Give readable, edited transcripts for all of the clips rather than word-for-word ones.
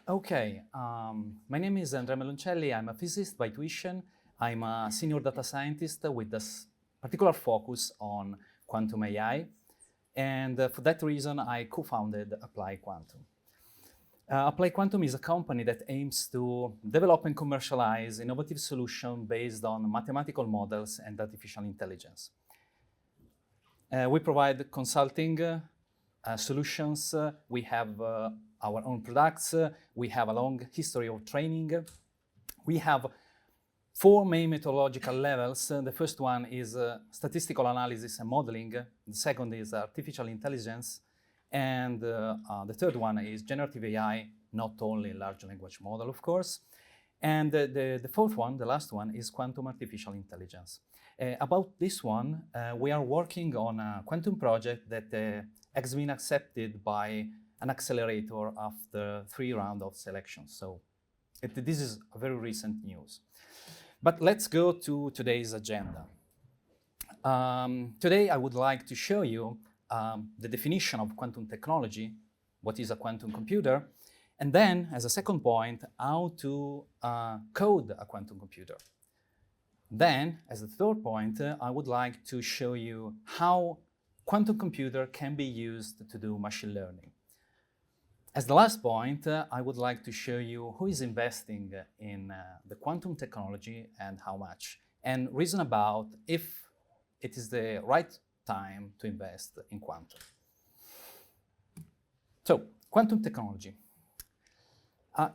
Okay, my name is Andrea Melloncelli. I'm a physicist by tuition. I'm a senior data scientist with this particular focus on quantum AI. And for that reason, I co-founded Apply Quantum. Apply Quantum is a company that aims to develop and commercialize innovative solutions based on mathematical models and artificial intelligence. We provide consulting solutions. We have our own products. We have a long history of training. We have 4 main methodological levels. The first one is statistical analysis and modeling. The second is artificial intelligence. And the third one is generative AI, not only large language model, of course. And the fourth one, the last one, is quantum artificial intelligence. About this one, we are working on a quantum project that has been accepted by an accelerator after 3 rounds of selection. So this is a very recent news. But let's go to today's agenda. Today, I would like to show you the definition of quantum technology, what is a quantum computer, and then, as a second point, how to code a quantum computer. Then, as a third point, I would like to show you how quantum computer can be used to do machine learning. As the last point, I would like to show you who is investing in the quantum technology and how much, and reason about if it is the right time to invest in quantum. So, quantum technology.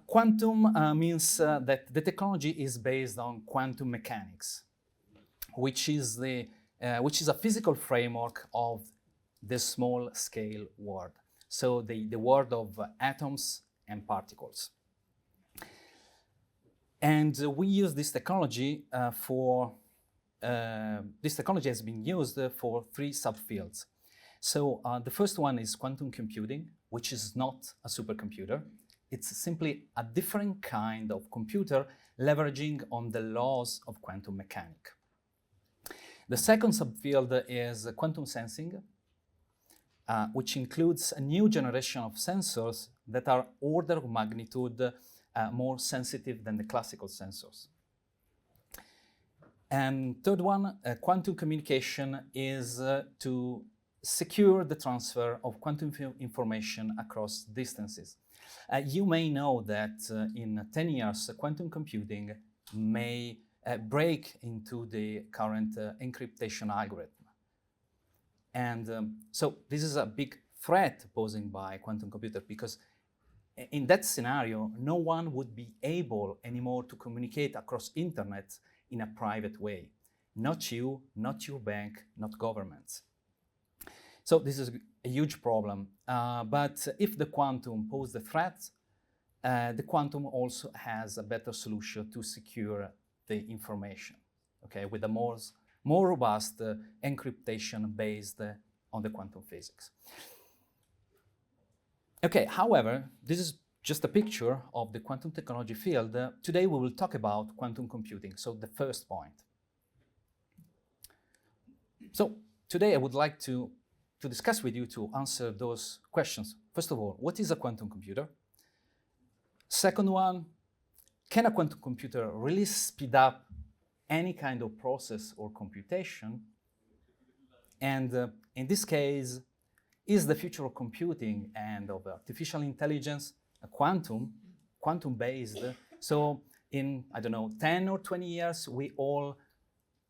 Quantum means that the technology is based on quantum mechanics, which is a physical framework of the small-scale world. So the world of atoms and particles. And we use this technology this technology has been used for 3 subfields. So the first one is quantum computing, which is not a supercomputer. It's simply a different kind of computer leveraging on the laws of quantum mechanics. The second subfield is quantum sensing, which includes a new generation of sensors that are order of magnitude more sensitive than the classical sensors. And third one, quantum communication is to secure the transfer of quantum information across distances. You may know that in 10 years, quantum computing may break into the current encryption algorithm. And so this is a big threat posed by quantum computer, because in that scenario, no one would be able anymore to communicate across internet in a private way. Not you, not your bank, not governments. So this is a huge problem. But if the quantum poses a threat, the quantum also has a better solution to secure the information, okay, with a more robust encryption based on the quantum physics. Okay, however, this is just a picture of the quantum technology field. Today we will talk about quantum computing, so the first point. So today I would like to discuss with you to answer those questions. First of all, what is a quantum computer? Second one, can a quantum computer really speed up any kind of process or computation? And in this case, is the future of computing and of artificial intelligence quantum-based? So in, I don't know, 10 or 20 years, we all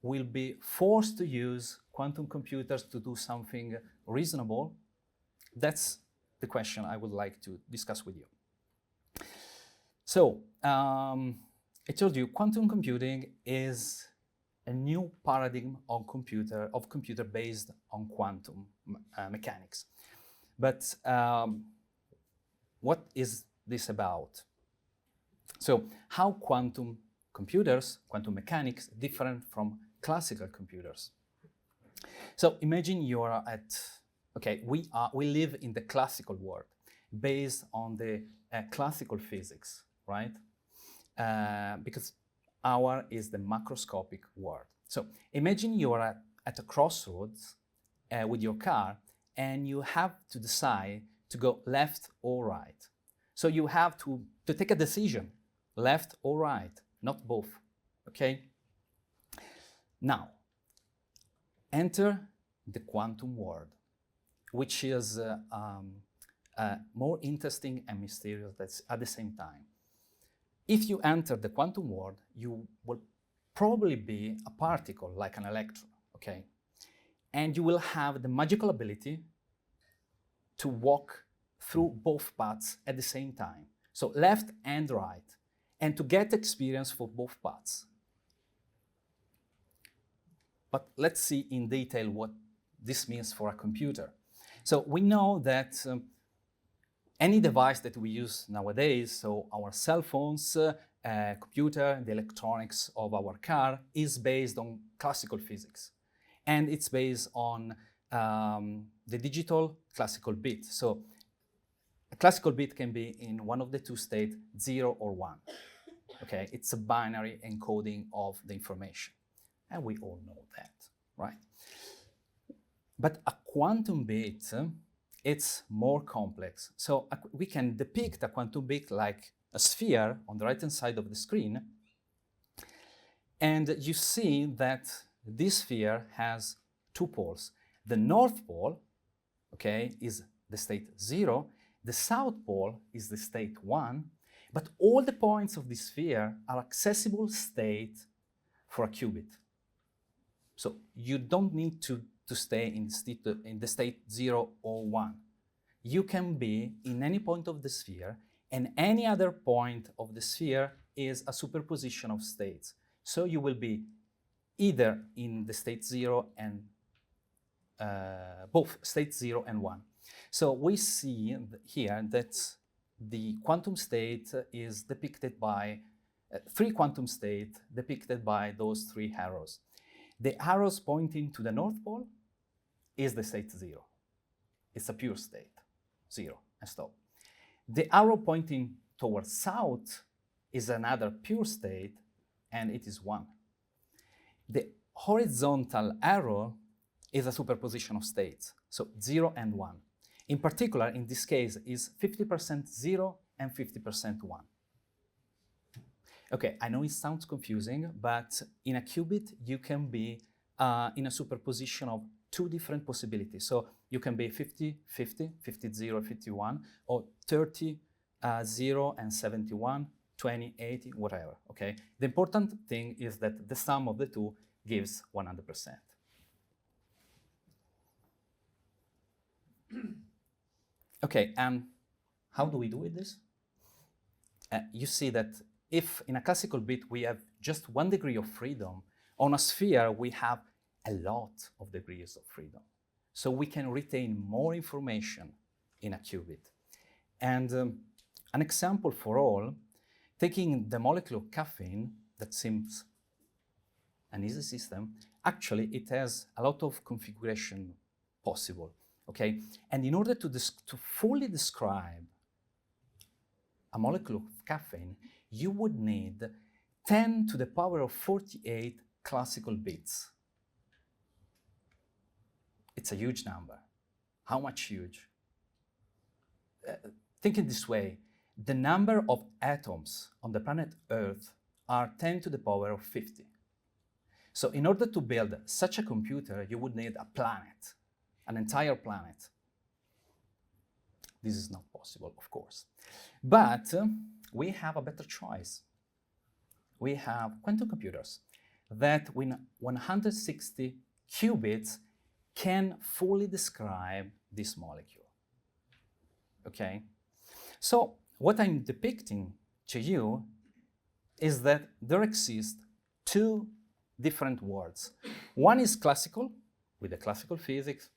will be forced to use quantum computers to do something reasonable? That's the question I would like to discuss with you. So, I told you quantum computing is a new paradigm of computer based on quantum mechanics. But what is this about? So, how quantum computers, quantum mechanics, different from classical computers? So imagine you are we live in the classical world based on the classical physics, right? Because our is the macroscopic world. So imagine you are at a crossroads with your car and you have to decide to go left or right. So you have to take a decision, left or right, not both, okay? Now, enter the quantum world, which is more interesting and mysterious at the same time. If you enter the quantum world, you will probably be a particle, like an electron, okay? And you will have the magical ability to walk through both paths at the same time. So left and right, and to get experience for both paths. But let's see in detail what this means for a computer. So we know that any device that we use nowadays, so our cell phones, computer, the electronics of our car, is based on classical physics. And it's based on the digital classical bit. So a classical bit can be in one of the two states, 0 or 1. Okay, it's a binary encoding of the information. And we all know that, right? But a quantum bit, it's more complex. So we can depict a quantum bit like a sphere on the right-hand side of the screen. And you see that this sphere has two poles. The north pole, okay, is the state 0. The south pole is the state 1. But all the points of the sphere are accessible state for a qubit. So you don't need to stay in the state 0 or 1. You can be in any point of the sphere, and any other point of the sphere is a superposition of states. So you will be either in the state 0 and both state 0 and 1. So we see here that the quantum state is depicted by 3 quantum states depicted by those 3 arrows. The arrows pointing to the North Pole is the state 0. It's a pure state, 0, and stop. The arrow pointing towards south is another pure state, and it is 1. The horizontal arrow is a superposition of states, so 0 and 1. In particular, in this case, is 50% 0 and 50% 1. Okay, I know it sounds confusing, but in a qubit, you can be in a superposition of 2 different possibilities. So you can be 50, 50, 50, 0, 51, or 30, 0, and 71, 20, 80, whatever, okay? The important thing is that the sum of the two gives 100%. Okay, and how do we do with this? You see that if in a classical bit we have just 1 degree of freedom, on a sphere we have a lot of degrees of freedom. So we can retain more information in a qubit. And an example for all, taking the molecule of caffeine, that seems an easy system, actually it has a lot of configuration possible, okay? And in order to fully describe a molecule of caffeine, you would need 10 to the power of 48 classical bits. It's a huge number. How much huge? Think it this way. The number of atoms on the planet Earth are 10 to the power of 50. So in order to build such a computer, you would need a planet, an entire planet. This is not possible, of course. But we have a better choice. We have quantum computers that with 160 qubits can fully describe this molecule, okay? So what I'm depicting to you is that there exist 2 different worlds. One is classical, with the classical physics,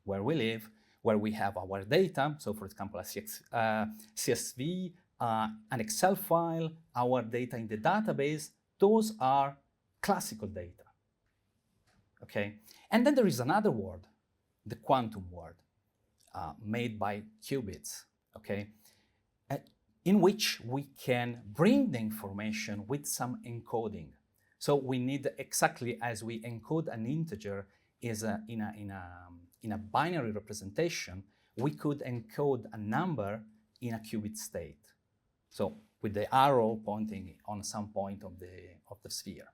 where we live, where we have our data, so for example, a CSV, an Excel file, our data in the database, those are classical data, okay? And then there is another world, the quantum world, made by qubits, okay? In which we can bring the information with some encoding. So we need, exactly as we encode an integer in a binary representation, we could encode a number in a qubit state. So with the arrow pointing on some point of the sphere.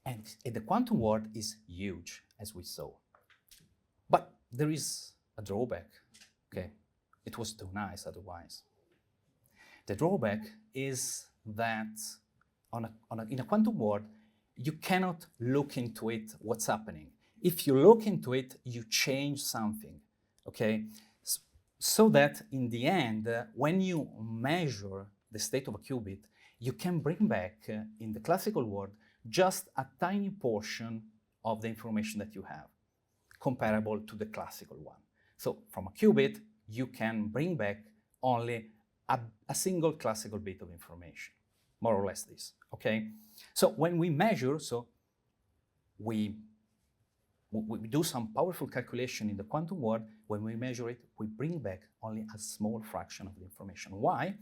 And the quantum world is huge, as we saw. But there is a drawback, okay? It was too nice otherwise. The drawback is that in a quantum world, you cannot look into it, what's happening. If you look into it, you change something, okay? So that in the end, when you measure the state of a qubit, you can bring back, in the classical world, just a tiny portion of the information that you have, comparable to the classical one. So from a qubit, you can bring back only a single classical bit of information, more or less this, okay? So when we measure, we do some powerful calculation in the quantum world. When we measure it, we bring back only a small fraction of the information. Why?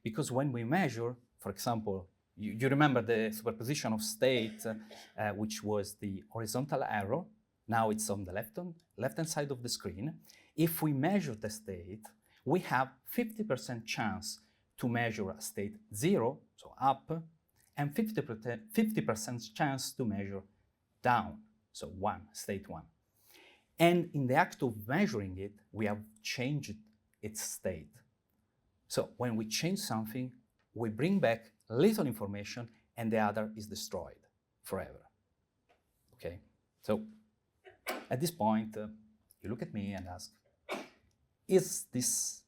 Because when we measure, for example, you remember the superposition of state, which was the horizontal arrow. Now it's on the left-hand side of the screen. If we measure the state, we have 50% chance to measure a state 0, so up, and 50% chance to measure down, so 1, state 1. And in the act of measuring it, we have changed its state. So when we change something, we bring back little information and the other is destroyed forever, okay? So at this point, you look at me and ask, is this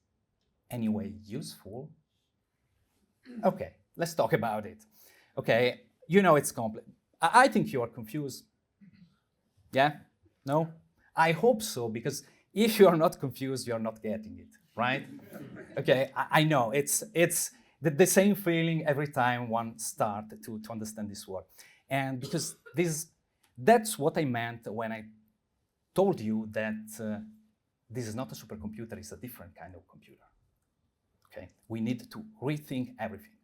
anyway useful? Okay, let's talk about it. Okay, you know it's complex. I think you are confused. Yeah? No? I hope so, because if you are not confused, you are not getting it, right? Okay, I know, it's the same feeling every time one starts to understand this word. And because that's what I meant when I told you that this is not a supercomputer, it's a different kind of computer. Okay, we need to rethink everything.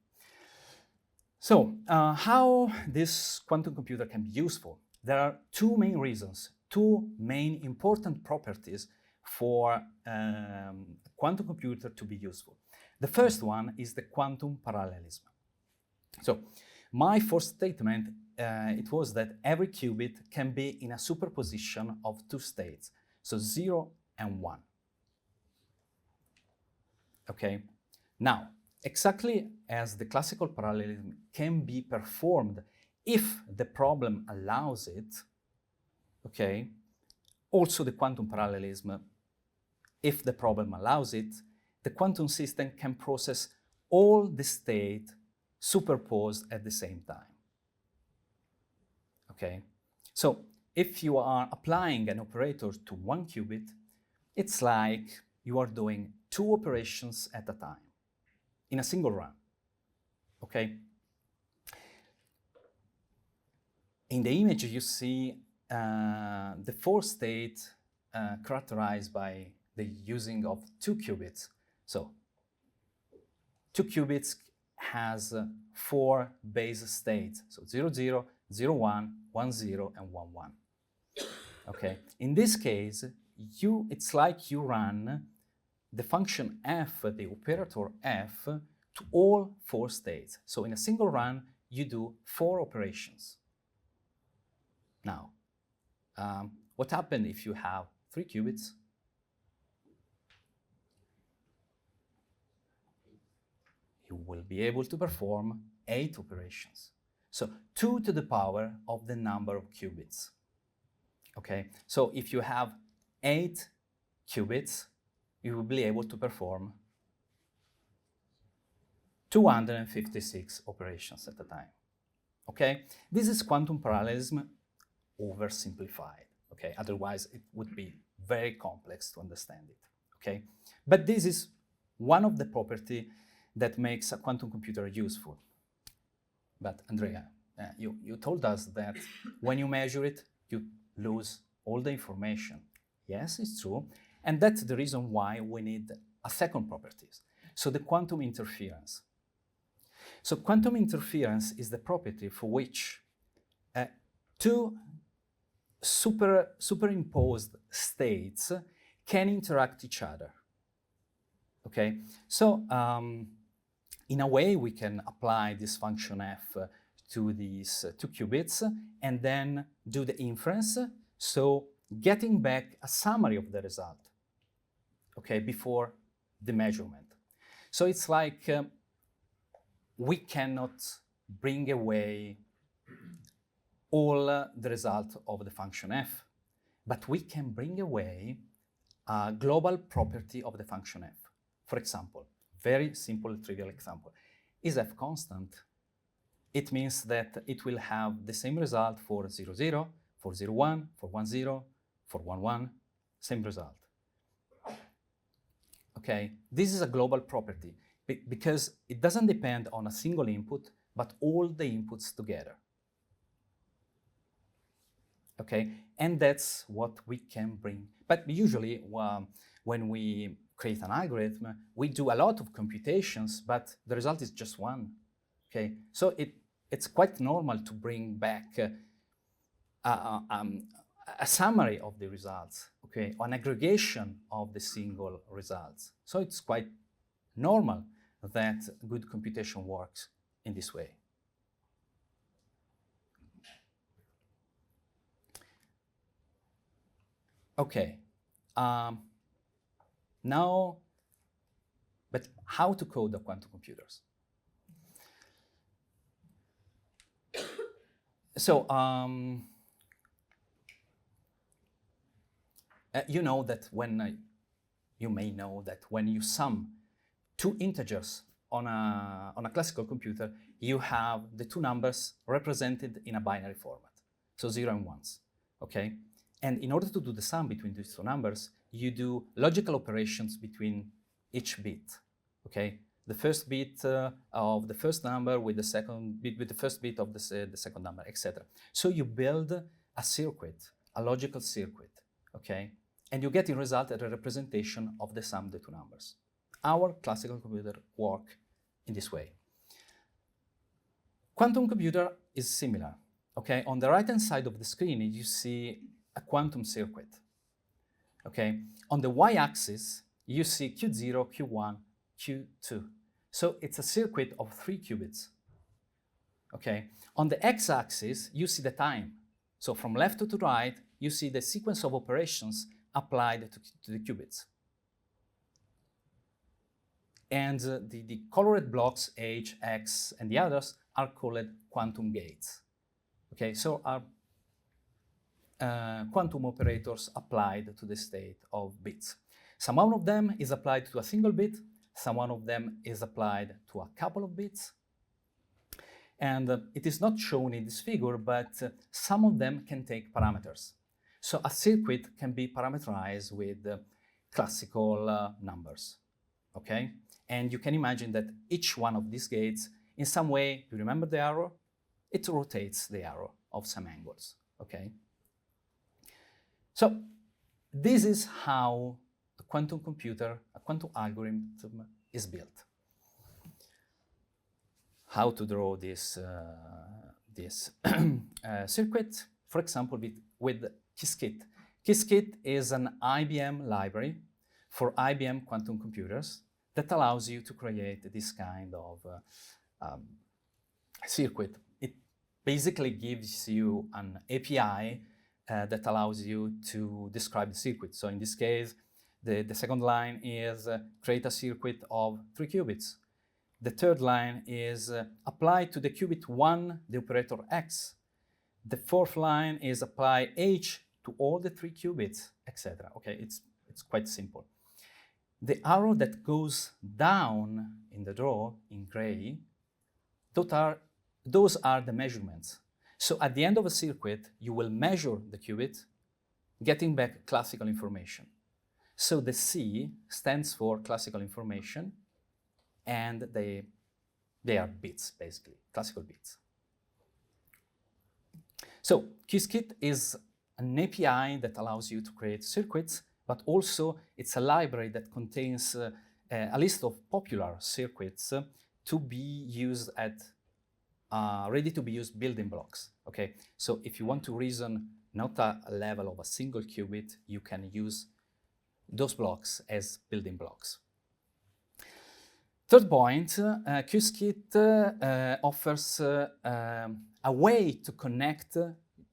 So how this quantum computer can be useful? There are two main reasons, two main important properties for a quantum computer to be useful. The first one is the quantum parallelism. So my first statement, it was that every qubit can be in a superposition of two states, so 0 and 1. Okay, now, exactly as the classical parallelism can be performed if the problem allows it, okay, also the quantum parallelism, if the problem allows it, the quantum system can process all the state superposed at the same time. Okay, so if you are applying an operator to one qubit, it's like you are doing two operations at a time in a single run. Okay. In the image, you see the four states characterized by the using of two qubits. So, two qubits has four base states. So 0, 0, 0, 1, 1, 0, and 1, 1. Okay. In this case, it's like you run the function f, the operator f, to all four states. So in a single run, you do 4 operations. Now, what happens if you have 3 qubits? You will be able to perform 8 operations. So 2 to the power of the number of qubits. Okay, so if you have 8 qubits, you will be able to perform 256 operations at a time. Okay, this is quantum parallelism oversimplified. Okay, otherwise it would be very complex to understand it. Okay, but this is one of the properties that makes a quantum computer useful. But Andrea, you told us that when you measure it, you lose all the information. Yes, it's true. And that's the reason why we need a second property. So the quantum interference. So quantum interference is the property for which two superimposed states can interact each other. Okay, so in a way we can apply this function f to these 2 qubits and then do the inference, so getting back a summary of the result, okay, before the measurement. So it's like we cannot bring away all the result of the function f, but we can bring away a global property of the function f. For example, very simple, trivial example. Is f constant? It means that it will have the same result for 0, 0, for 0, 1, for 1, 0, for 1, 1, same result. Okay, this is a global property because it doesn't depend on a single input, but all the inputs together. Okay, and that's what we can bring. But usually, when we create an algorithm, we do a lot of computations, but the result is just one. Okay, so it's quite normal to bring back a summary of the results, okay, an aggregation of the single results. So it's quite normal that good computation works in this way. Okay, now, but how to code the quantum computers? So, you know that when, you may know that when you sum 2 integers on a classical computer, you have the 2 numbers represented in a binary format, so 0 and 1s, okay? And in order to do the sum between these 2 numbers, you do logical operations between each bit, okay? The first bit of the first number with the second bit, with the first bit of the second number, etc. So you build a circuit, a logical circuit, okay? And you get in result a representation of the sum of the 2 numbers. Our classical computer work in this way. Quantum computer is similar, okay? On the right-hand side of the screen, you see a quantum circuit, okay? On the y-axis, you see Q0, Q1, Q2. So it's a circuit of 3 qubits, okay? On the x-axis, you see the time. So from left to right, you see the sequence of operations applied to the qubits. And the colored blocks, H, X, and the others are called quantum gates, okay? So are quantum operators applied to the state of bits. Some one of them is applied to a single bit, some one of them is applied to a couple of bits. And it is not shown in this figure, but some of them can take parameters. So a circuit can be parameterized with classical numbers, okay? And you can imagine that each one of these gates, in some way, you remember the arrow? It rotates the arrow of some angles, okay? So this is how a quantum computer, a quantum algorithm is built. How to draw this, circuit, for example, with Qiskit. Qiskit is an IBM library for IBM quantum computers that allows you to create this kind of circuit. It basically gives you an API that allows you to describe the circuit. So in this case, the second line is create a circuit of 3 qubits. The third line is apply to the qubit 1 the operator X. The fourth line is apply H to all the 3 qubits, etc. Okay, it's quite simple. The arrow that goes down in the draw in gray, those are the measurements. So at the end of a circuit, you will measure the qubit, getting back classical information. So the C stands for classical information, and they are bits, basically, classical bits. So Qiskit is an API that allows you to create circuits, but also it's a library that contains a list of popular circuits to be used at ready-to-be-used building blocks, okay? So if you want to reason not a level of a single qubit, you can use those blocks as building blocks. Third point, Qiskit offers a way to connect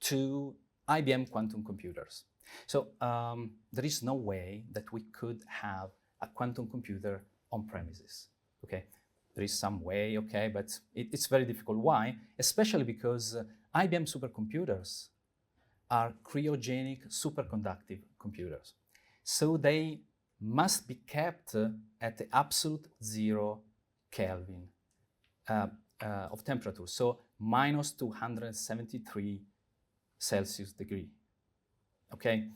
to IBM quantum computers. So there is no way that we could have a quantum computer on premises, okay? There is some way, okay, but it's very difficult. Why? Especially because IBM supercomputers are cryogenic superconductive computers. So they must be kept at the absolute 0 Kelvin of temperature, so minus 273 Celsius degree, okay?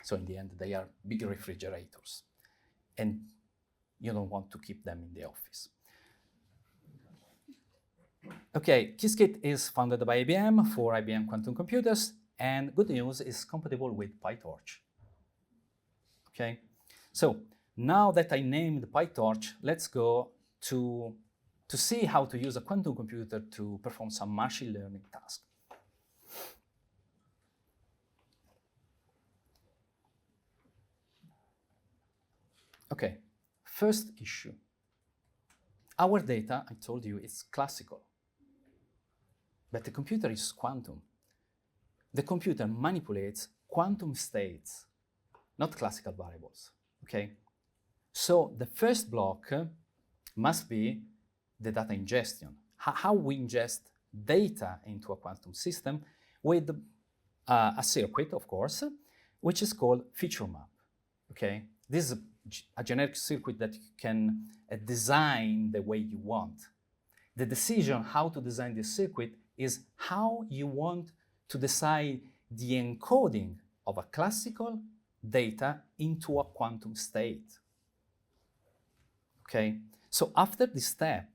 So in the end, they are big refrigerators, and you don't want to keep them in the office. Okay, Qiskit is founded by IBM for IBM quantum computers, and good news is compatible with PyTorch. Okay, so now that I named PyTorch, let's go to see how to use a quantum computer to perform some machine learning task. Okay, first issue. Our data, I told you, is classical, but the computer is quantum. The computer manipulates quantum states, not classical variables, okay? So the first block must be the data ingestion, how we ingest data into a quantum system with a circuit, of course, which is called feature map, okay? This is a generic circuit that you can design the way you want. The decision how to design this circuit is how you want to decide the encoding of a classical data into a quantum state. Okay, so after this step,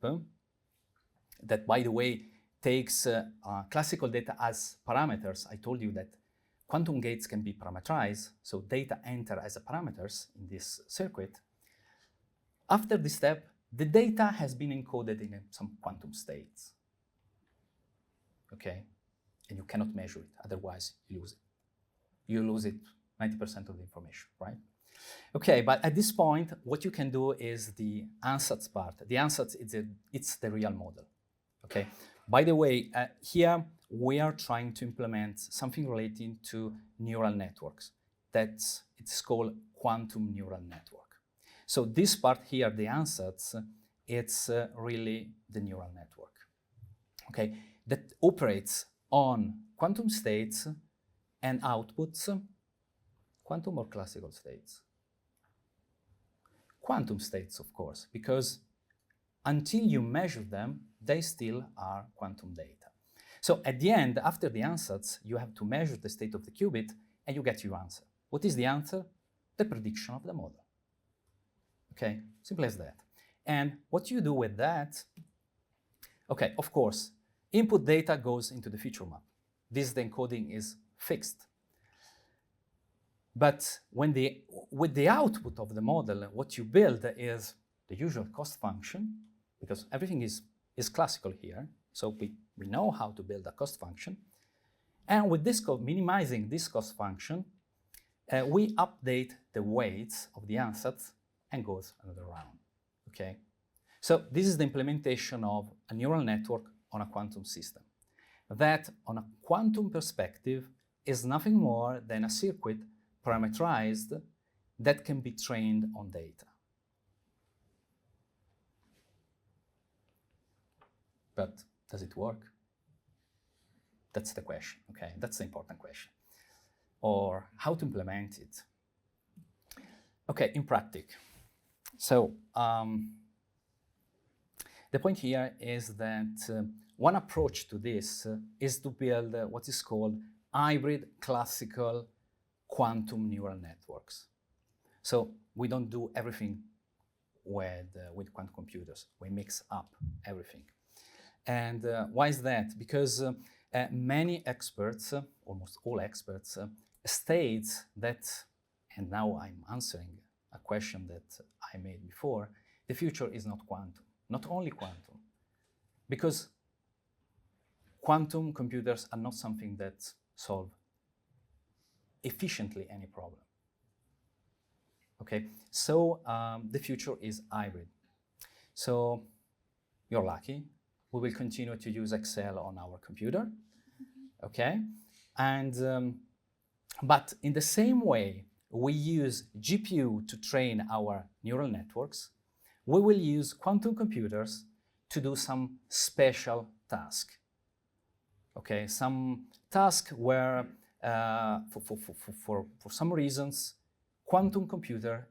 that by the way takes classical data as parameters, I told you that quantum gates can be parameterized, so data enter as parameters in this circuit. After this step, the data has been encoded in some quantum states. Okay, and you cannot measure it, otherwise you lose it. You lose it 90% of the information, right? Okay, but at this point, what you can do is the ansatz part. The ansatz, it's the real model, okay? By the way, here we are trying to implement something relating to neural networks. It's called quantum neural network. So this part here, the ansatz, it's really the neural network, okay? That operates on quantum states and outputs quantum or classical states? Quantum states, of course, because until you measure them, they still are quantum data. So at the end, after the ansatz, you have to measure the state of the qubit and you get your answer. What is the answer? The prediction of the model. Okay, simple as that. And what you do with that, okay, of course, input data goes into the feature map. This the encoding is fixed. But with the output of the model, what you build is the usual cost function, because everything is classical here. So we know how to build a cost function. And with this minimizing this cost function, we update the weights of the ansatz and goes another round, okay? So this is the implementation of a neural network on a quantum system. That, on a quantum perspective, is nothing more than a circuit parameterized that can be trained on data. But does it work? That's the question, okay? That's the important question. Or how to implement it. Okay, in practice. So the point here is that one approach to this is to build what is called hybrid classical quantum neural networks. So we don't do everything with quantum computers. We mix up everything. And why is that? Because many experts, almost all experts, state that, and now I'm answering a question that I made before, the future is not quantum, not only quantum, because quantum computers are not something that solve efficiently any problem. Okay, so the future is hybrid. So you're lucky. We will continue to use Excel on our computer, okay? And but in the same way we use GPU to train our neural networks, we will use quantum computers to do some special task. Okay, some task where for some reasons quantum computer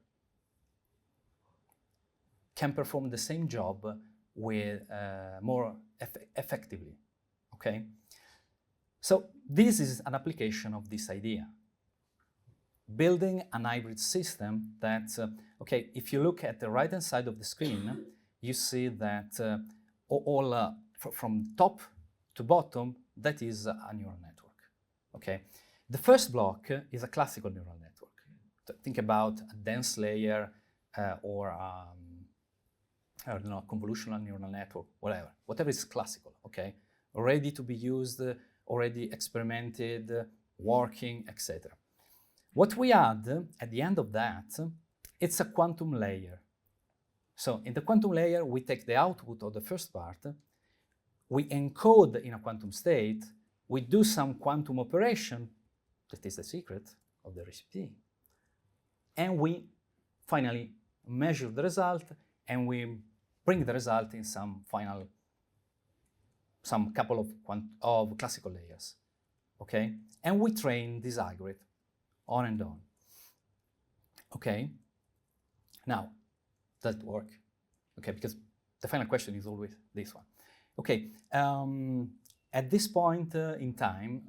can perform the same job with more effectively. Okay, so this is an application of this idea. Building an hybrid system that, okay, if you look at the right-hand side of the screen, you see that from top to bottom, that is a neural network, okay? The first block is a classical neural network. Think about a dense layer or I don't know, convolutional neural network, whatever is classical, okay? Ready to be used, already experimented, working, etc. What we add at the end of that, it's a quantum layer. So in the quantum layer, we take the output of the first part, we encode in a quantum state, we do some quantum operation, that is the secret of the recipe, and we finally measure the result and we bring the result in some couple of classical layers, okay? And we train this algorithm on and on. Okay, now, does it work? Okay, because the final question is always this one. Okay, at this point in time,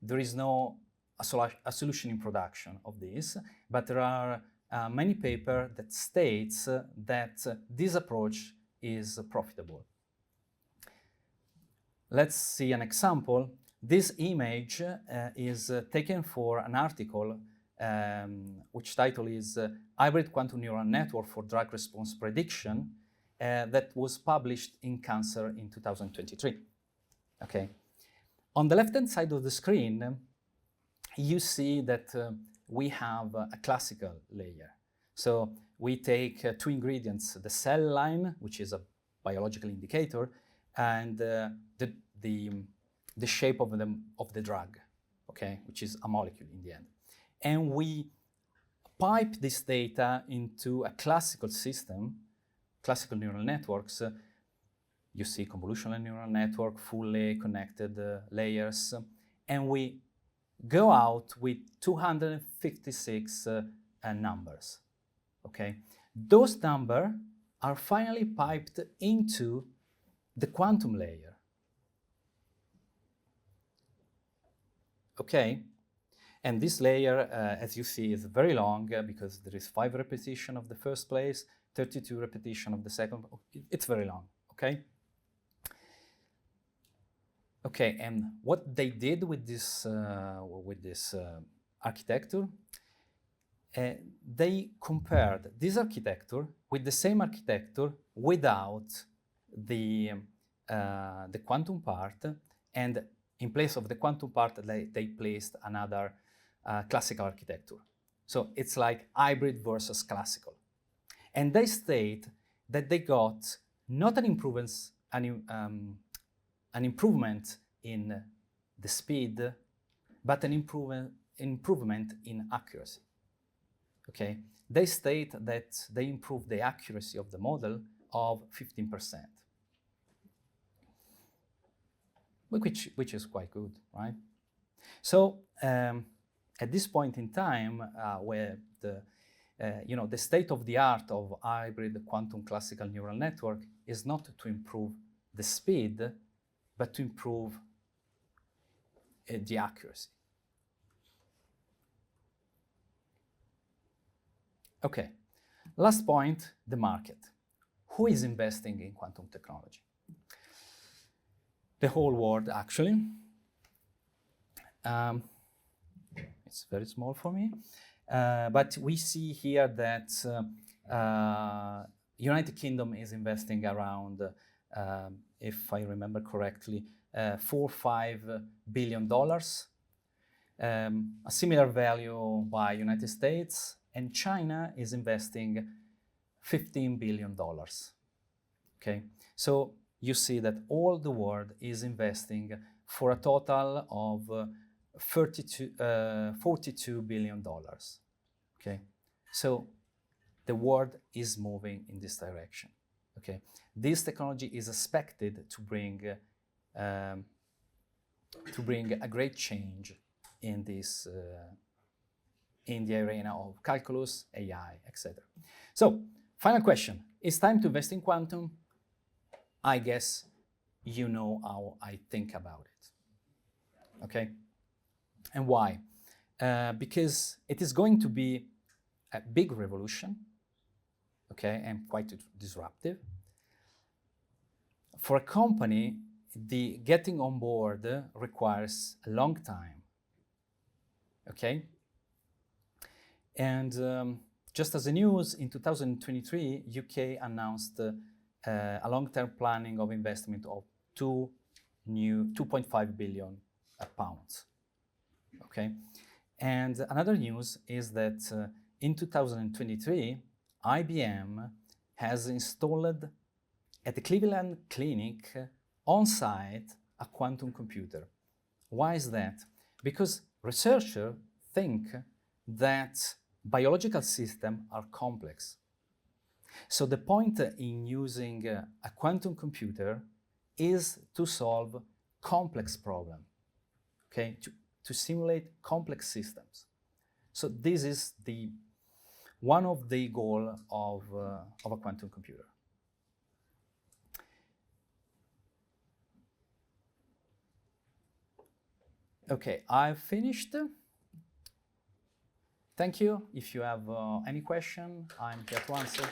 there is no a solution in production of this, but there are many papers that states that this approach is profitable. Let's see an example. This image is taken for an article which title is Hybrid Quantum Neural Network for Drug Response Prediction that was published in Cancer in 2023. Okay. On the left-hand side of the screen, you see that we have a classical layer. So we take two ingredients, the cell line, which is a biological indicator, and the shape of the drug, okay, which is a molecule in the end. And we pipe this data into a classical system, classical neural networks. You see convolutional neural network, fully connected layers, and we go out with 256 numbers, okay? Those numbers are finally piped into the quantum layer. Okay, and this layer, as you see, is very long because there is 5 repetitions of the first place, 32 repetitions of the second. It's very long, okay? Okay, and what they did with this architecture, they compared this architecture with the same architecture without the quantum part, and in place of the quantum part, they placed another classical architecture. So it's like hybrid versus classical. And they state that they got not an improvement in the speed, but an improvement in accuracy. Okay, they state that they improved the accuracy of the model of 15%. Which is quite good, right? So at this point in time, where the state of the art of hybrid quantum classical neural network is not to improve the speed, but to improve the accuracy. Okay, last point, the market. Who is investing in quantum technology? The whole world, actually. It's very small for me. But we see here that United Kingdom is investing around, if I remember correctly, $4 or $5 billion. A similar value by United States, and China is investing $15 billion. Okay, so you see that all the world is investing for a total of $42 billion. Okay, so the world is moving in this direction. Okay, this technology is expected to bring a great change in this in the arena of calculus, AI, etc. So, final question: it's time to invest in quantum? I guess you know how I think about it. Okay, and why? Because it is going to be a big revolution. Okay, and quite disruptive. For a company, the getting on board requires a long time. Okay, and just as a news, in 2023, UK announced a long-term planning of investment of 2.5 billion pounds. Okay, and another news is that in 2023, IBM has installed at the Cleveland Clinic on-site a quantum computer. Why is that? Because researchers think that biological systems are complex. So the point in using a quantum computer is to solve complex problems, okay? To simulate complex systems. So this is one of the goals of a quantum computer. Okay, I've finished. Thank you. If you have any question, I'm here to answer.